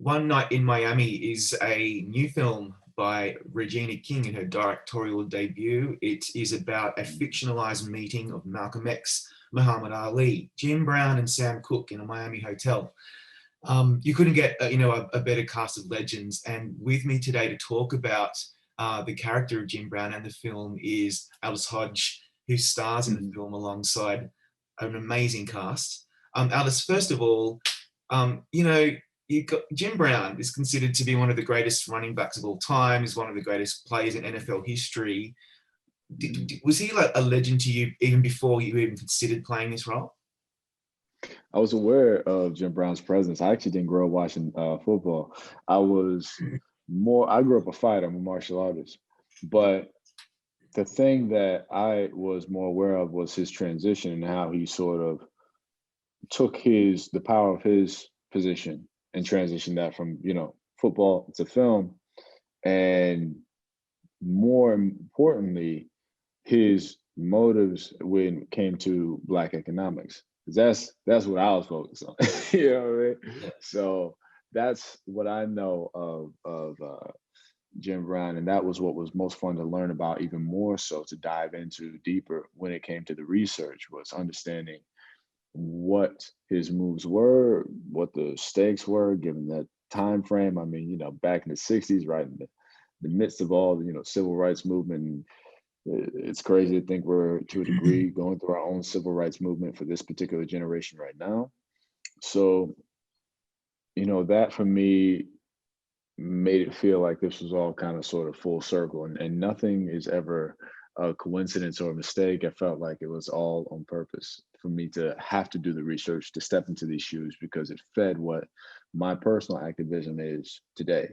One Night in Miami is a new film by Regina King in her directorial debut. It is about a fictionalized meeting of Malcolm X, Muhammad Ali, Jim Brown, and Sam Cooke in a Miami hotel. You couldn't get a better cast of legends. And with me today to talk about the character of Jim Brown and the film is Aldis Hodge, who stars in the film alongside an amazing cast. Aldis, first of all, you got Jim Brown is considered to be one of the greatest running backs of all time. Is one of the greatest players in NFL history. Was he like a legend to you even before you even considered playing this role? I was aware of Jim Brown's presence. I actually didn't grow up watching football. I grew up a fighter. I'm a martial artist. But the thing that I was more aware of was his transition and how he sort of took the power of his position and transitioned that from, football to film. And more importantly, his motives when it came to Black economics. That's what I was focused on. You know what I mean? Yeah. So that's what I know of Jim Brown, and that was what was most fun to learn about, even more so to dive into deeper when it came to the research, was understanding what his moves were, what the stakes were, given that time frame. I mean, back in the '60s, right in the midst of all the civil rights movement. It's crazy to think we're, to a degree, going through our own civil rights movement for this particular generation right now. So, that for me made it feel like this was all kind of sort of full circle, and nothing is ever a coincidence or a mistake. I felt like it was all on purpose for me to have to do the research, to step into these shoes, because it fed what my personal activism is today.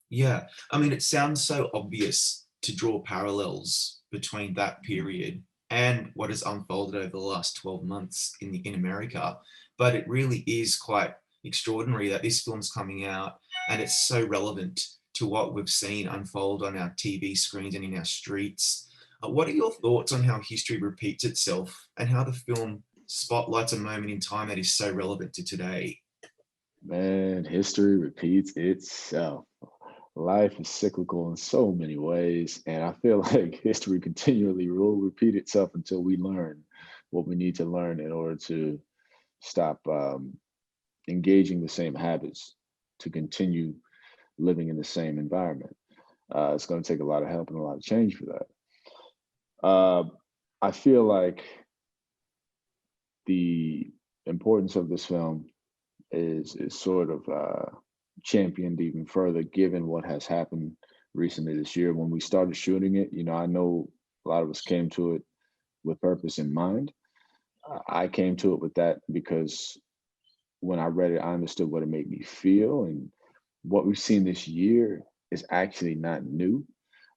Yeah, I mean, it sounds so obvious to draw parallels between that period and what has unfolded over the last 12 months in America, but it really is quite extraordinary that this film's coming out and it's so relevant to what we've seen unfold on our TV screens and in our streets. What are your thoughts on how history repeats itself and how the film spotlights a moment in time that is so relevant to today? Man, history repeats itself. Life is cyclical in so many ways, and I feel like history continually will repeat itself until we learn what we need to learn in order to stop engaging the same habits, to continue living in the same environment. It's going to take a lot of help and a lot of change for that. I feel like the importance of this film is sort of championed even further given what has happened recently this year. When we started shooting it, I know a lot of us came to it with purpose in mind. I came to it with that because when I read it, I understood what it made me feel. And what we've seen this year is actually not new.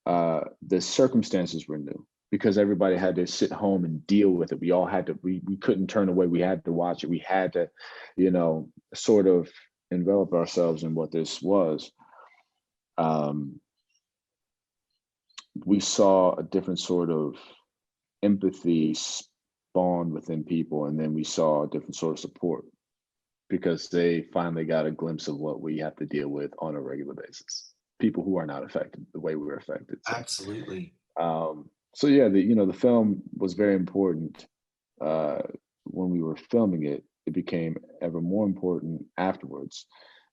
The circumstances were new because everybody had to sit home and deal with it. We all had to, we couldn't turn away. We had to watch it. We had to, sort of envelop ourselves in what this was. We saw a different sort of empathy spawn within people, and then we saw a different sort of support because they finally got a glimpse of what we have to deal with on a regular basis. People who are not affected the way we were affected. So, Absolutely. So yeah, the film was very important when we were filming it. It became ever more important afterwards,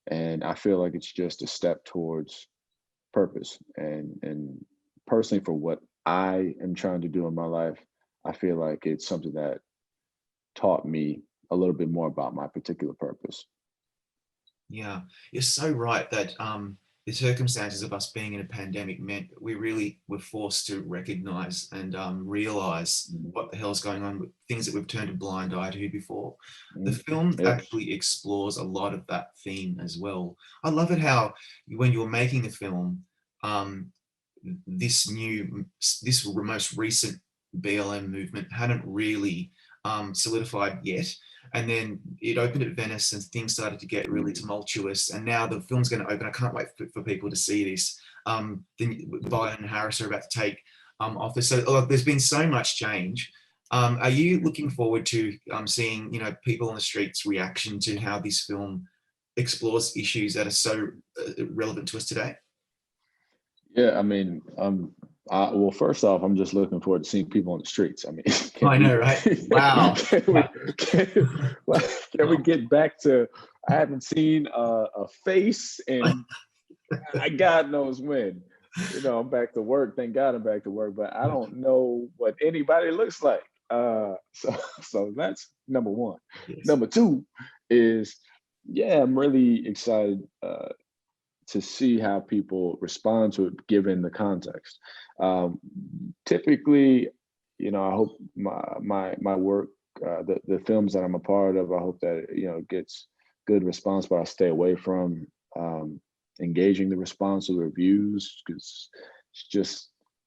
and I feel like it's just a step towards purpose. And personally, for what I am trying to do in my life, I feel like it's something that taught me a little bit more about my particular purpose. Yeah, you're so right that the circumstances of us being in a pandemic meant we really were forced to recognize and realize what the hell's going on with things that we've turned a blind eye to before. The film Yeah. actually explores a lot of that theme as well. I love it how when you were making the film, um, this most recent BLM movement hadn't really solidified yet. And then it opened at Venice and things started to get really tumultuous. And now the film's going to open. I can't wait for people to see this. Then Biden and Harris are about to take office. So look, there's been so much change. Are you looking forward to seeing people on the streets reaction to how this film explores issues that are so relevant to us today? Yeah, I mean, well, first off, I'm just looking forward to seeing people on the streets. I mean, I know, right? Wow. Can we get back to? I haven't seen a face, and God knows when. You know, I'm back to work. Thank God I'm back to work, but I don't know what anybody looks like. So that's number one. Yes. Number two is, yeah, I'm really excited to see how people respond to it given the context. Typically, you know, I hope my work, the films that I'm a part of, I hope that, you know, gets good response, but I stay away from engaging the response or the reviews, because it's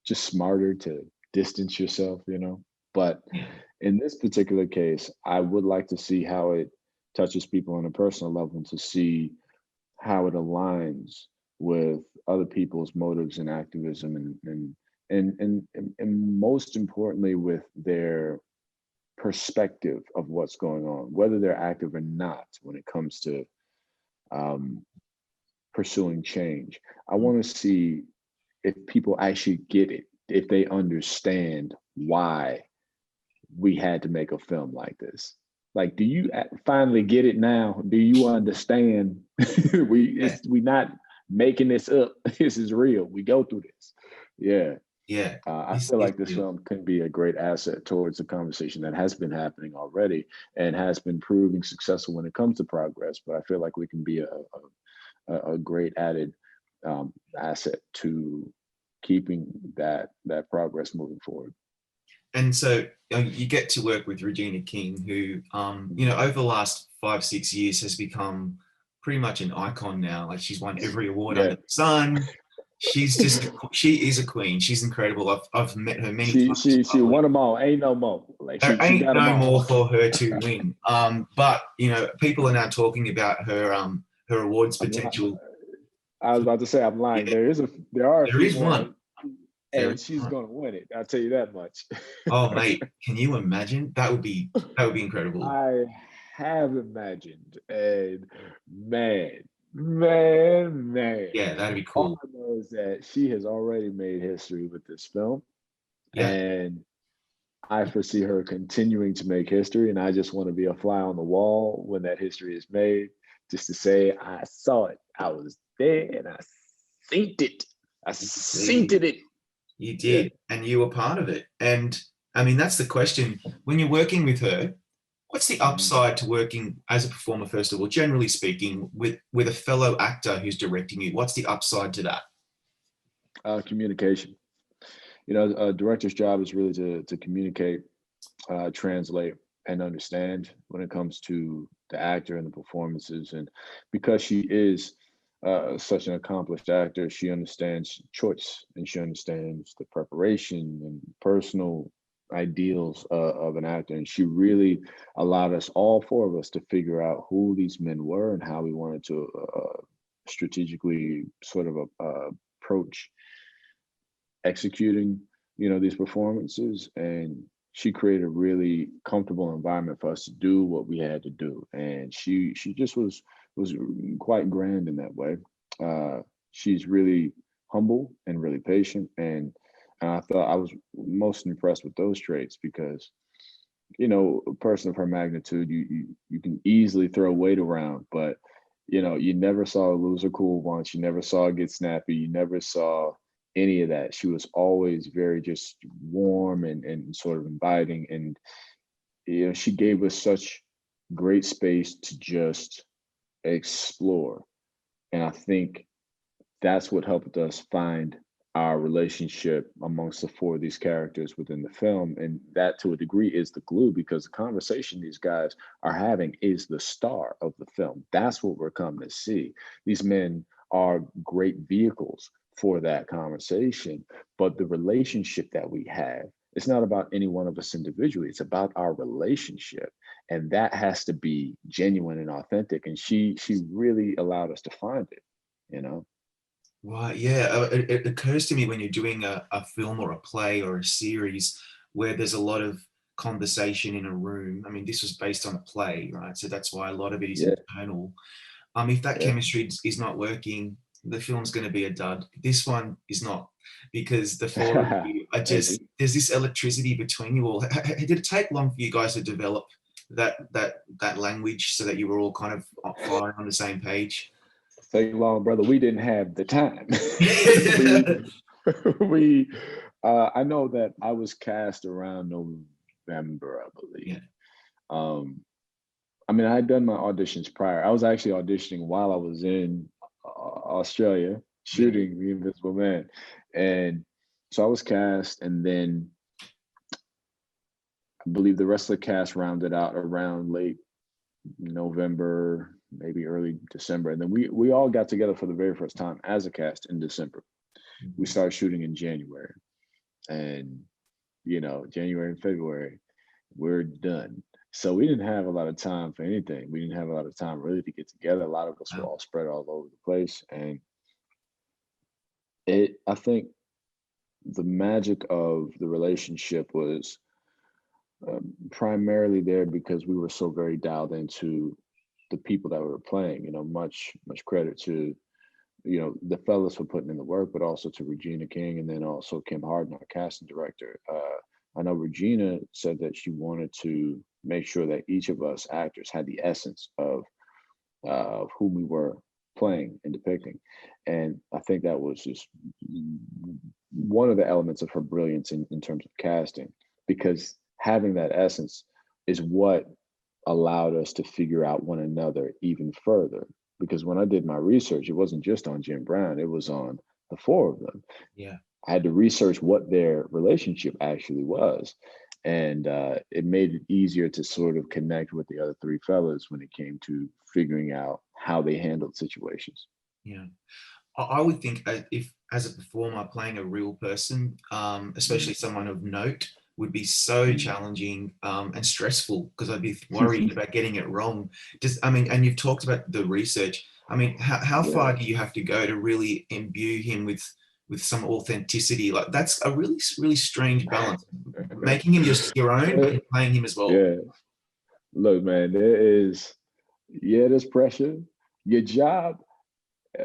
just smarter to distance yourself, you know. But in this particular case, I would like to see how it touches people on a personal level, and to see how it aligns with other people's motives and activism, and most importantly with their perspective of what's going on, whether they're active or not, when it comes to pursuing change. I want to see if people actually get it, if they understand why we had to make a film like this. Like, do you finally get it now? Do you understand? we not making this up. This is real. We go through this. Yeah. Yeah. I feel like this film can be a great asset towards the conversation that has been happening already and has been proving successful when it comes to progress. But I feel like we can be a great added asset to keeping that progress moving forward. And so you get to work with Regina King, who, you know, over the last 5-6 years has become pretty much an icon now. Like, she's won every award under the sun. She's just, she is a queen. She's incredible. I've met her many times. She won them all. Ain't no more. Like, there ain't got no more for her to win. But you know, people are now talking about her her awards potential. I was about to say, I'm lying. Yeah. There are one. And she's gonna win it. I'll tell you that much. Oh, mate, can you imagine? That would be incredible. I have imagined, and man. Yeah, that'd be cool. All I know is that she has already made history with this film. Yeah. And I foresee her continuing to make history, and I just want to be a fly on the wall when that history is made, just to say I saw it. I was there and I seen it. I seen it. You did, and you were part of it. And I mean, that's the question. When you're working with her, what's the upside to working as a performer, first of all, generally speaking, with a fellow actor who's directing you? What's the upside to that? Communication. You know, a director's job is really to communicate, translate, and understand when it comes to the actor and the performances. And because she is such an accomplished actor, she understands choice, and she understands the preparation and personal ideals of an actor. And she really allowed us, all four of us, to figure out who these men were and how we wanted to strategically sort of approach executing, you know, these performances. And she created a really comfortable environment for us to do what we had to do. And she just was quite grand in that way. She's really humble and really patient, and I thought I was most impressed with those traits, because, you know, a person of her magnitude, you can easily throw weight around, but, you know, you never saw her lose her cool once. You never saw her get snappy. You never saw any of that. She was always very just warm and sort of inviting, and, you know, she gave us such great space to just explore. And I think that's what helped us find our relationship amongst the four of these characters within the film. And that, to a degree, is the glue, because the conversation these guys are having is the star of the film. That's what we're coming to see. These men are great vehicles for that conversation, but the relationship that we have, it's not about any one of us individually. It's about our relationship, and that has to be genuine and authentic. And she really allowed us to find it, you know? Right, yeah. It occurs to me, when you're doing a film or a play or a series where there's a lot of conversation in a room. I mean, this was based on a play, right? So that's why a lot of it is internal. If that Yeah. chemistry is not working, the film's going to be a dud. This one is not, because the four of you are just, Maybe. there's this electricity between you all. Did it take long for you guys to develop that language so that you were all kind of firing on the same page? Take long, brother. We didn't have the time. we I know that I was cast around November, I believe. Yeah. I mean, I had done my auditions prior. I was actually auditioning while I was in Australia shooting The Invisible Man. And so I was cast, and then I believe the rest of the cast rounded out around late November, maybe early December. And then we all got together for the very first time as a cast in December. We started shooting in January. And, January and February, we're done. So we didn't have a lot of time for anything. We didn't have a lot of time really to get together. A lot of us were all spread all over the place. And I think the magic of the relationship was primarily there because we were so very dialed into the people that we were playing. Much credit to the fellas for putting in the work, but also to Regina King, and then also Kemp Powers, our casting director. I know Regina said that she wanted to make sure that each of us actors had the essence of whom we were playing and depicting. And I think that was just one of the elements of her brilliance in terms of casting, because having that essence is what allowed us to figure out one another even further. Because when I did my research, it wasn't just on Jim Brown, it was on the four of them. Yeah. I had to research what their relationship actually was. And it made it easier to sort of connect with the other three fellas when it came to figuring out how they handled situations. Yeah. I would think if, as a performer, playing a real person, especially someone of note, would be so challenging and stressful, because I'd be worried about getting it wrong. And you've talked about the research. I mean, how far do you have to go to really imbue him with some authenticity? Like, that's a really, really strange balance, making him just your own, but playing him as well. Yeah. Look, man, there's pressure. Your job,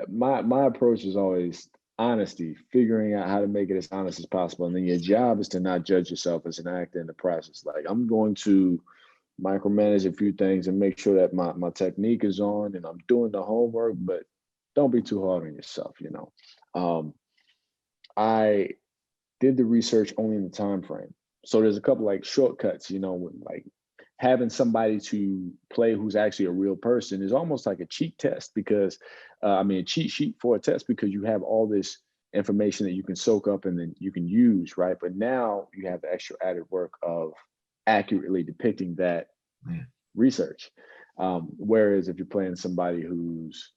my approach is always honesty, figuring out how to make it as honest as possible. And then your job is to not judge yourself as an actor in the process. Like, I'm going to micromanage a few things and make sure that my technique is on and I'm doing the homework, but don't be too hard on yourself, I did the research only in the time frame. So there's a couple like shortcuts, like having somebody to play who's actually a real person is almost like a cheat test, because a cheat sheet for a test, because you have all this information that you can soak up and then you can use, right? But now you have the extra added work of accurately depicting that research. Whereas if you're playing somebody who's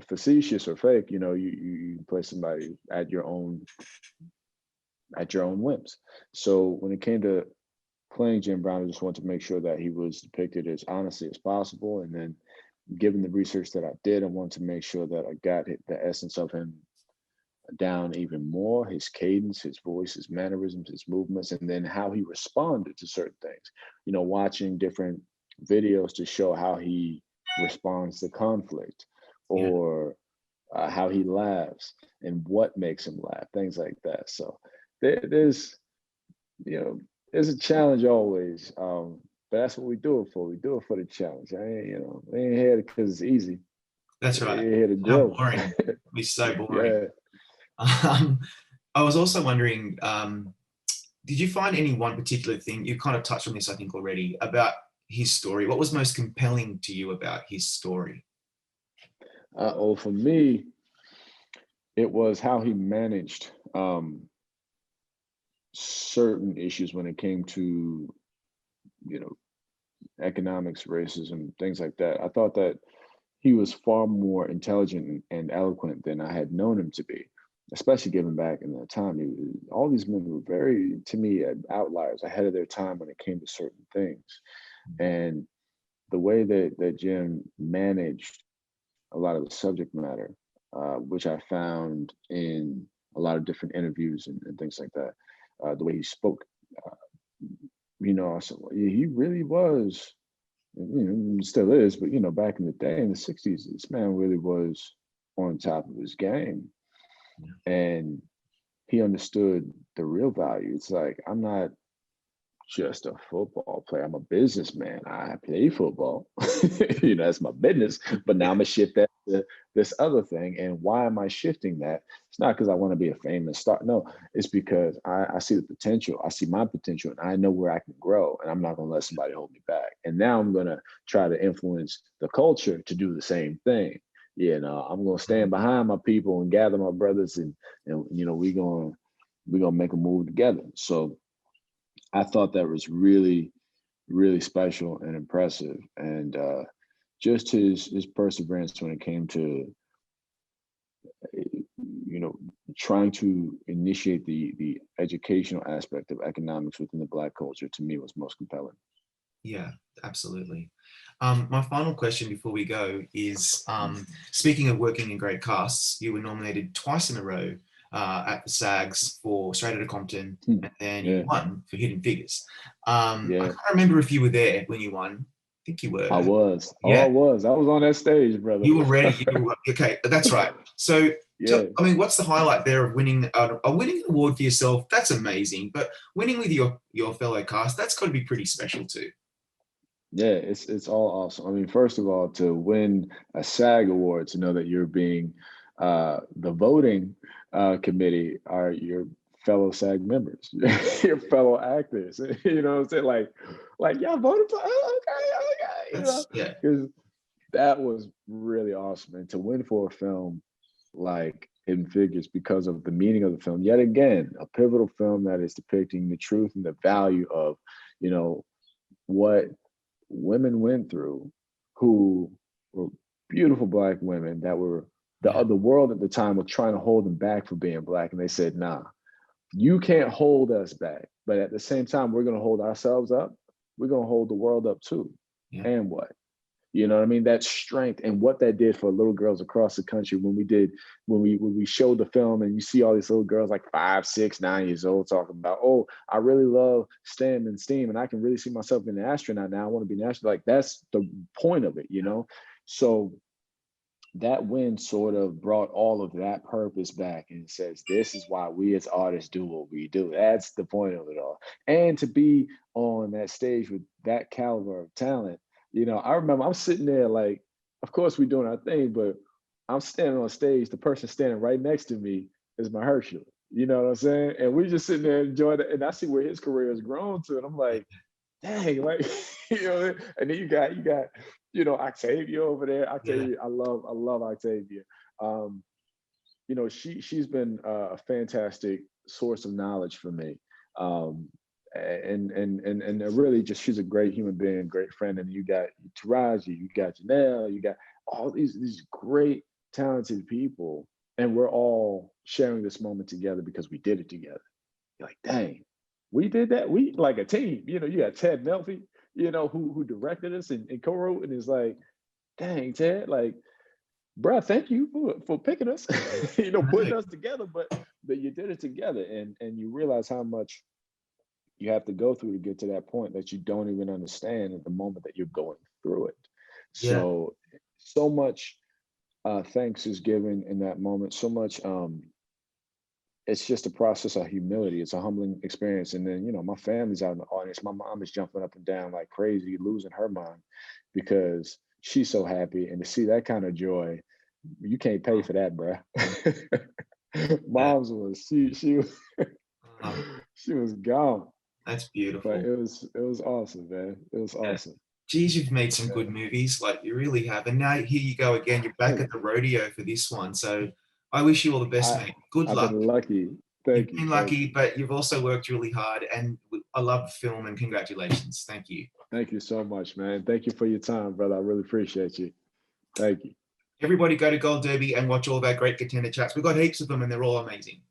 facetious or fake, you play somebody at your own whims. So when it came to playing Jim Brown, I just wanted to make sure that he was depicted as honestly as possible. And then, given the research that I did, I wanted to make sure that I got the essence of him down even more, his cadence, his voice, his mannerisms, his movements, and then how he responded to certain things. Watching different videos to show how he responds to conflict, or how he laughs and what makes him laugh, things like that. So there's a challenge always, but that's what we do it for. We do it for the challenge. We ain't here because it's easy. That's right. We're here to How grow. boring. It'd be so boring. Yeah. I was also wondering, did you find any one particular thing, you kind of touched on this, I think, already, about his story? What was most compelling to you about his story? For me, it was how he managed certain issues when it came to, economics, racism, things like that. I thought that he was far more intelligent and eloquent than I had known him to be, especially given back in that time. All these men were very, to me, outliers, ahead of their time when it came to certain things. And the way that Jim managed a lot of the subject matter, which I found in a lot of different interviews and things like that, the way he spoke, he really was It still is, but back in the day in the 60s, this man really was on top of his game. Yeah. And he understood the real value. It's like, I'm not just a football player. I'm a businessman. I play football. That's my business. But now I'm gonna shift that to this other thing. And why am I shifting that? It's not because I want to be a famous star. No, it's because I see the potential. I see my potential, and I know where I can grow. And I'm not gonna let somebody hold me back. And now I'm gonna try to influence the culture to do the same thing. I'm gonna stand behind my people and gather my brothers, and we're gonna make a move together. So I thought that was really, really special and impressive, and just his perseverance when it came to trying to initiate the educational aspect of economics within the Black culture, to me, was most compelling. Yeah, absolutely. My final question before we go is, speaking of working in great casts, you were nominated twice in a row at the SAGs for Straight Outta Compton, and then you won for Hidden Figures. I can't remember if you were there when you won. I think you were. I was. Yeah. I was on that stage, brother. You were ready. Okay, that's right. So, what's the highlight there of winning an award for yourself? That's amazing. But winning with your fellow cast, that's got to be pretty special too. Yeah, it's all awesome. I mean, first of all, to win a SAG award, to know that you're being the voting committee are your fellow SAG members, your fellow actors. You know what I'm saying? Like y'all voted for okay. Because that was really awesome. And to win for a film like Hidden Figures, because of the meaning of the film, yet again, a pivotal film that is depicting the truth and the value of, what women went through, who were beautiful Black women that were the world at the time was trying to hold them back from being Black, and they said, nah, you can't hold us back, but at the same time, we're going to hold ourselves up. We're going to hold the world up too. And what? You know what I mean? That strength, and what that did for little girls across the country when we showed the film, and you see all these little girls like 5, 6, 9 years old talking about, oh, I really love STEM and STEAM, and I can really see myself being an astronaut now. I want to be an astronaut. Like, that's the point of it, So that win sort of brought all of that purpose back, and says, this is why we as artists do what we do. That's the point of it all. And to be on that stage with that caliber of talent, I remember I'm sitting there like, of course we're doing our thing, but I'm standing on stage. The person standing right next to me is Mahershala. You know what I'm saying? And we just sitting there enjoying it. And I see where his career has grown to. And I'm like, dang, like, and then you got, Octavia over there. Octavia, I love Octavia. She's been a fantastic source of knowledge for me. And really just, she's a great human being, great friend. And you got Taraji, you got Janelle, you got all these great, talented people. And we're all sharing this moment together because we did it together. You're like, dang, we did that. We like a team. You got Ted Melfi, who directed us and co-wrote, and is like, dang, Ted, like, bruh, thank you for picking us, putting us together, but you did it together. And you realize how much you have to go through to get to that point that you don't even understand at the moment that you're going through it. So much thanks is given in that moment. So much, it's just a process of humility. It's a humbling experience. And then, my family's out in the audience. My mom is jumping up and down like crazy, losing her mind because she's so happy. And to see that kind of joy, you can't pay for that, bruh. Mom's was, she was gone. That's beautiful. But it was awesome, man. It was awesome. Geez, you've made some good movies, like you really have. And now here you go again. You're back at the rodeo for this one. So I wish you all the best, mate. Good luck. I've been lucky. Thank you. You've been lucky, but you've also worked really hard. And I love the film, and congratulations. Thank you. Thank you so much, man. Thank you for your time, brother. I really appreciate you. Thank you. Everybody go to Gold Derby and watch all of our great contender chats. We've got heaps of them, and they're all amazing.